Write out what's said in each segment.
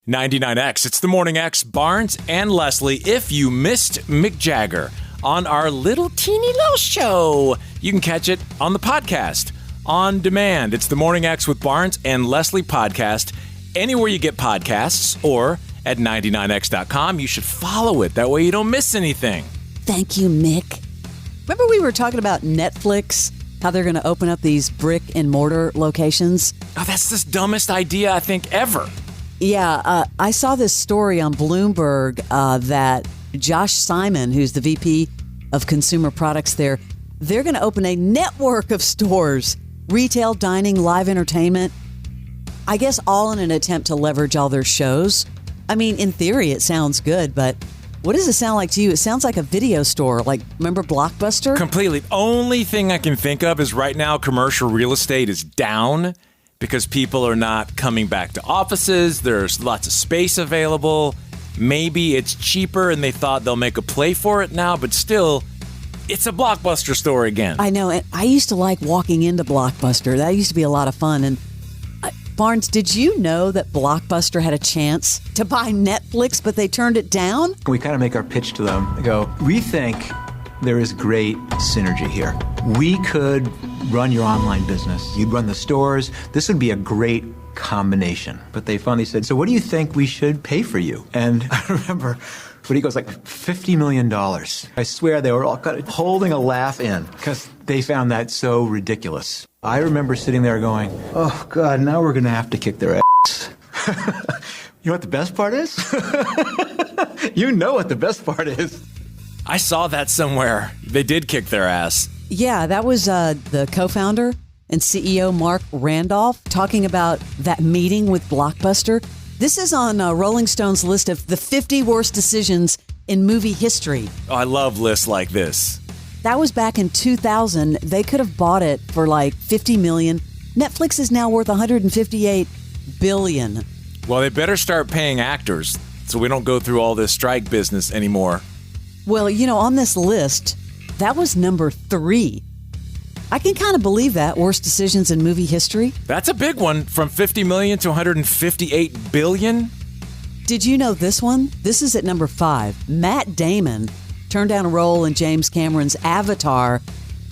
99X. It's the Morning X, Barnes and Leslie. If you missed Mick Jagger on our little teeny little show, you can catch it on the podcast on demand. It's the Morning X with Barnes and Leslie podcast. Anywhere you get podcasts or at 99x.com, you should follow it. That way you don't miss anything. Thank you, Mick. Remember we were talking about Netflix, how they're going to open up these brick and mortar locations? Oh, that's the dumbest idea I think ever. Yeah, I saw this story on Bloomberg that Josh Simon, who's the VP of Consumer Products there, they're going to open a network of stores, retail, dining, live entertainment, I guess all in an attempt to leverage all their shows. I mean, in theory, it sounds good, but what does it sound like to you? It sounds like a video store. Like, remember Blockbuster? Completely. Only thing I can think of is right now commercial real estate is down because people are not coming back to offices. There's lots of space available. Maybe it's cheaper and they thought they'll make a play for it now, but still, it's a Blockbuster store again. I know. And I used to like walking into Blockbuster. That used to be a lot of fun. And Barnes, did you know that Blockbuster had a chance to buy Netflix, but they turned it down? We kind of make our pitch to them. We go, we think there is great synergy here. We could run your online business. You'd run the stores. This would be a great combination. But they finally said, so what do you think we should pay for you? And I remember when he goes like $50 million. I swear they were all kind of holding a laugh in because they found that so ridiculous. I remember sitting there going, oh, God, now we're going to have to kick their ass. You know what the best part is? You know what the best part is. I saw that somewhere. They did kick their ass. Yeah, that was the co-founder and CEO Mark Randolph talking about that meeting with Blockbuster. This is on Rolling Stone's list of the 50 worst decisions in movie history. Oh, I love lists like this. That was back in 2000. They could have bought it for like $50 million. Netflix is now worth $158 billion. Well, they better start paying actors so we don't go through all this strike business anymore. Well, you know, on this list, that was number 3. I can kind of believe that. Worst decisions in movie history. That's a big one, from $50 million to $158 billion. Did you know this one? This is at number 5. Matt Damon turned down a role in James Cameron's Avatar,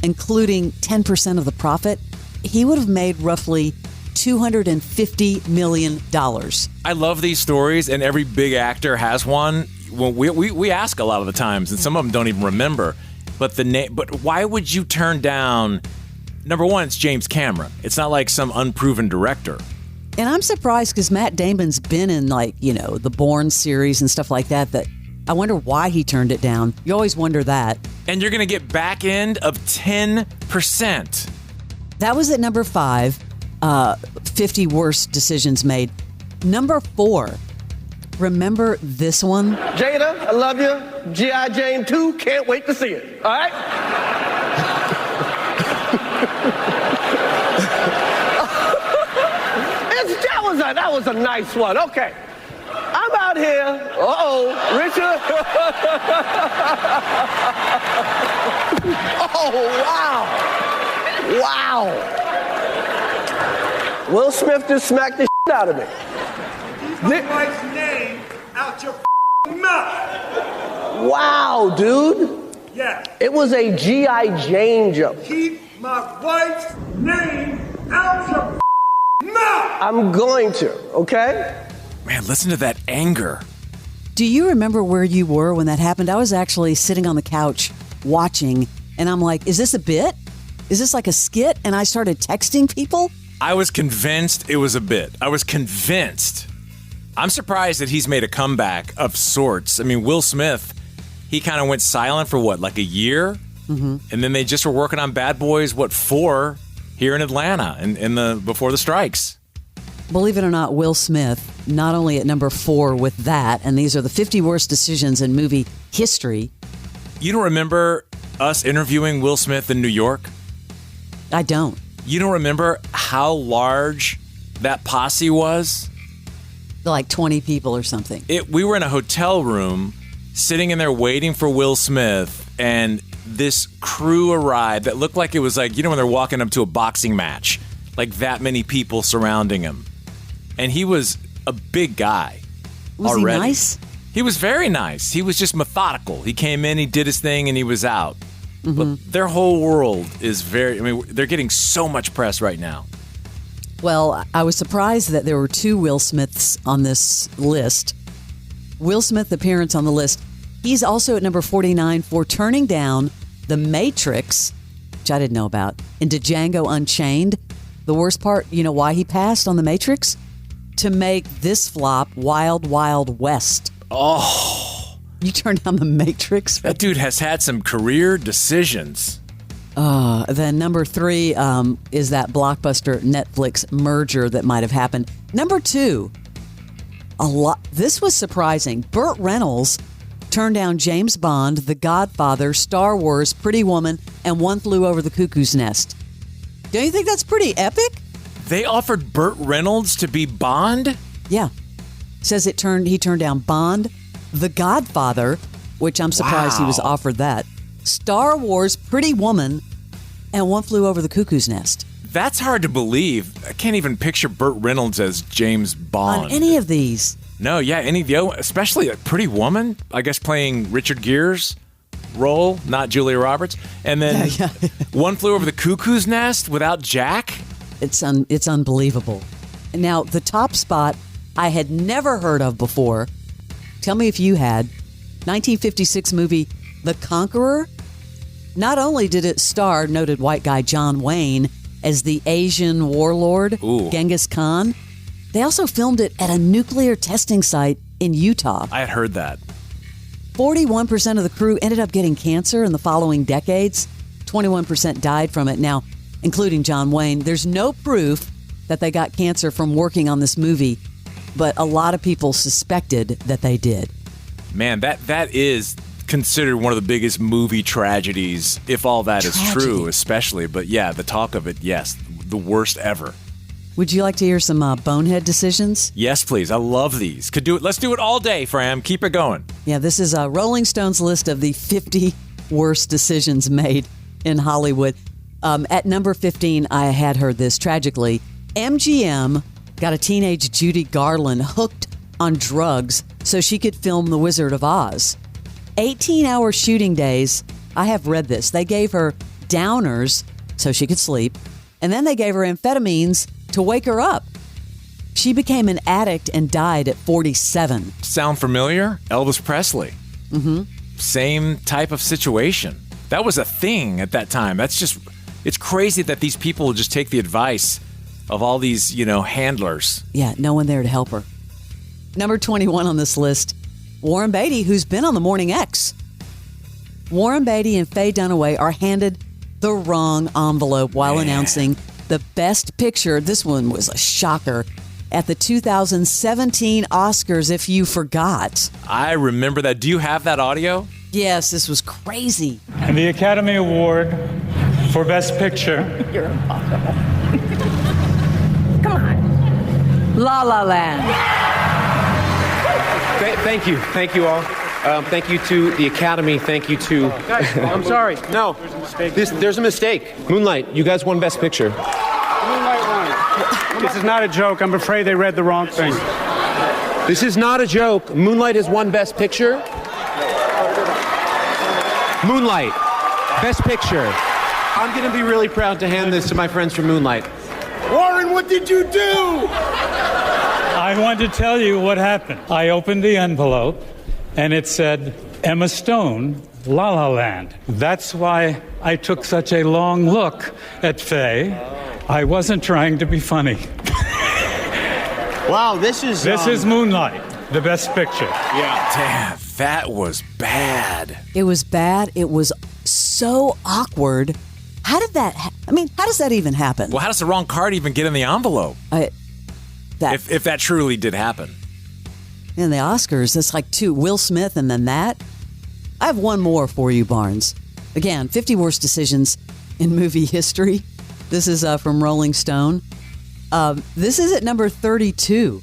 including 10% of the profit. He would have made roughly $250 million. I love these stories, and every big actor has one. Well, we ask a lot of the times, and some of them don't even remember. But but why would you turn down? Number one, it's James Cameron. It's not like some unproven director. And I'm surprised because Matt Damon's been in, like, you know, the Bourne series and stuff like that. That I wonder why he turned it down. You always wonder that. And you're going to get back end of 10%. That was at number 5. 50 worst decisions made. Number 4. Remember this one? Jada, I love you. G.I. Jane 2, can't wait to see it. All right? That was a nice one. Okay. I'm out here. Uh-oh, Richard. Oh, wow. Wow. Will Smith just smacked the shit out of me. Keep my wife's name out your mouth. Wow, dude. Yeah. It was a G.I. Jane joke. Keep my wife's name out your mouth. I'm going to, okay? Man, listen to that anger. Do you remember where you were when that happened? I was actually sitting on the couch watching, and I'm like, is this a bit? Is this like a skit? And I started texting people. I was convinced it was a bit. I was convinced. I'm surprised that he's made a comeback of sorts. I mean, Will Smith, he kind of went silent for what, like a year? Mm-hmm. And then they just were working on Bad Boys, 4 here in Atlanta and before the strikes. Believe it or not, Will Smith, not only at number 4 with that, and these are the 50 worst decisions in movie history. You don't remember us interviewing Will Smith in New York? I don't. You don't remember how large that posse was? Like 20 people or something. We were in a hotel room, sitting in there waiting for Will Smith, and this crew arrived that looked like it was like, you know, when they're walking up to a boxing match, like that many people surrounding him. And he was a big guy. Was already. he nice? He was very nice. He was just methodical. He came in, he did his thing, and he was out. But their whole world is they're getting so much press right now. Well, I was surprised that there were 2 Will Smiths on this list. Will Smith appearance on the list. He's also at number 49 for turning down The Matrix, which I didn't know about, into Django Unchained. The worst part, you know why he passed on The Matrix? To make this flop, Wild Wild West. Oh. You turned down The Matrix? That dude has had some career decisions. Then number 3 is that Blockbuster Netflix merger that might have happened. Number 2, this was surprising. Burt Reynolds turned down James Bond, The Godfather, Star Wars, Pretty Woman, and One Flew Over the Cuckoo's Nest. Don't you think that's pretty epic? They offered Burt Reynolds to be Bond? Yeah. Says he turned down Bond, The Godfather, which I'm surprised he was offered that, Star Wars, Pretty Woman, and One Flew Over the Cuckoo's Nest. That's hard to believe. I can't even picture Burt Reynolds as James Bond. On any of these. No, yeah, especially a Pretty Woman, I guess playing Richard Gere's role, not Julia Roberts. And then One Flew Over the Cuckoo's Nest without Jack. It's unbelievable. Now, the top spot I had never heard of before. Tell me if you had. 1956 movie The Conqueror. Not only did it star noted white guy John Wayne as the Asian warlord, Genghis Khan, they also filmed it at a nuclear testing site in Utah. I had heard that. 41% of the crew ended up getting cancer in the following decades. 21% died from it. Now, including John Wayne, there's no proof that they got cancer from working on this movie, but a lot of people suspected that they did. Man, that is considered one of the biggest movie tragedies, if all that is true, especially. But yeah, the talk of it, yes, the worst ever. Would you like to hear some bonehead decisions? Yes, please. I love these. Could do it. Let's do it all day, Fram. Keep it going. Yeah, this is Rolling Stone's list of the 50 worst decisions made in Hollywood. At number 15, I had heard this tragically. MGM got a teenage Judy Garland hooked on drugs so she could film The Wizard of Oz. 18-hour shooting days. I have read this. They gave her downers so she could sleep, and then they gave her amphetamines to wake her up. She became an addict and died at 47. Sound familiar? Elvis Presley. Same type of situation. That was a thing at that time. It's crazy that these people will just take the advice of all these, handlers. Yeah, no one there to help her. Number 21 on this list, Warren Beatty, who's been on the Morning X. Warren Beatty and Faye Dunaway are handed the wrong envelope while announcing the Best Picture. This one was a shocker. At the 2017 Oscars, if you forgot. I remember that. Do you have that audio? Yes, this was crazy. And the Academy Award for Best Picture. You're impossible. Come on. La La Land. Thank you. Thank you all. Thank you to the Academy. Thank you to... I'm sorry. No. There's a mistake. Moonlight, you guys won Best Picture. Moonlight won. This is not a joke. I'm afraid they read the wrong thing. This is not a joke. Moonlight has won Best Picture. Moonlight, Best Picture. I'm going to be really proud to hand this to my friends from Moonlight. Warren, what did you do? I want to tell you what happened. I opened the envelope, and it said, Emma Stone, La La Land. That's why I took such a long look at Faye. I wasn't trying to be funny. Wow, this is Moonlight, the Best Picture. Yeah. Damn, that was bad. It was bad. It was so awkward. How did that how does that even happen? Well, how does the wrong card even get in the envelope? If that truly did happen. In the Oscars, it's like two, Will Smith and then that. I have one more for you, Barnes. Again, 50 worst decisions in movie history. This is from Rolling Stone. This is at number 32.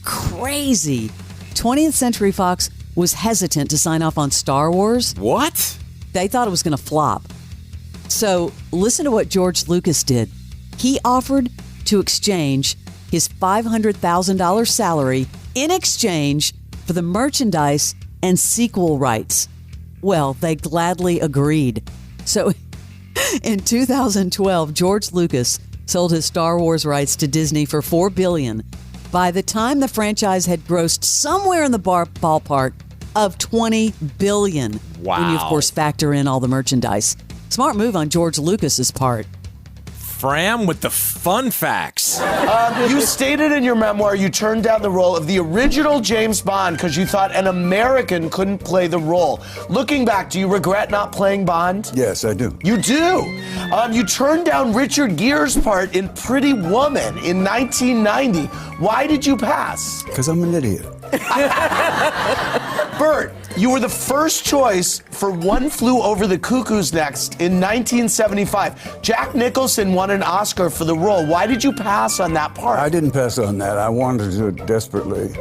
Crazy. 20th Century Fox was hesitant to sign off on Star Wars. What? They thought it was going to flop. So listen to what George Lucas did. He offered to exchange his $500,000 salary in exchange for the merchandise and sequel rights. Well, they gladly agreed. So in 2012, George Lucas sold his Star Wars rights to Disney for $4 billion. By the time the franchise had grossed somewhere in the ballpark of $20 billion. Wow. When you, of course, factor in all the merchandise. Smart move on George Lucas's part. Fram with the fun facts. You stated in your memoir you turned down the role of the original James Bond because you thought an American couldn't play the role. Looking back, do you regret not playing Bond? Yes, I do. You do? You turned down Richard Gere's part in Pretty Woman in 1990. Why did you pass? Because I'm an idiot. Bert, you were the first choice for One Flew Over the Cuckoo's Nest in 1975. Jack Nicholson won an Oscar for the role. Why did you pass on that part? I didn't pass on that. I wanted to do it desperately.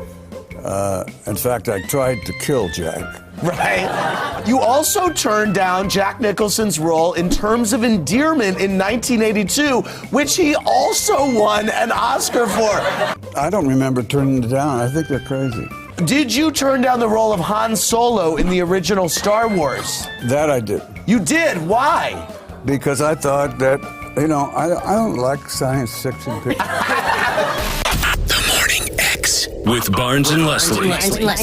In fact, I tried to kill Jack. Right. You also turned down Jack Nicholson's role in Terms of Endearment in 1982, which he also won an Oscar for. I don't remember turning it down. I think they're crazy. Did you turn down the role of Han Solo in the original Star Wars? That I did. You did? Why? Because I thought that, I don't like science fiction pictures. The Morning X with Barnes and Leslie. 99.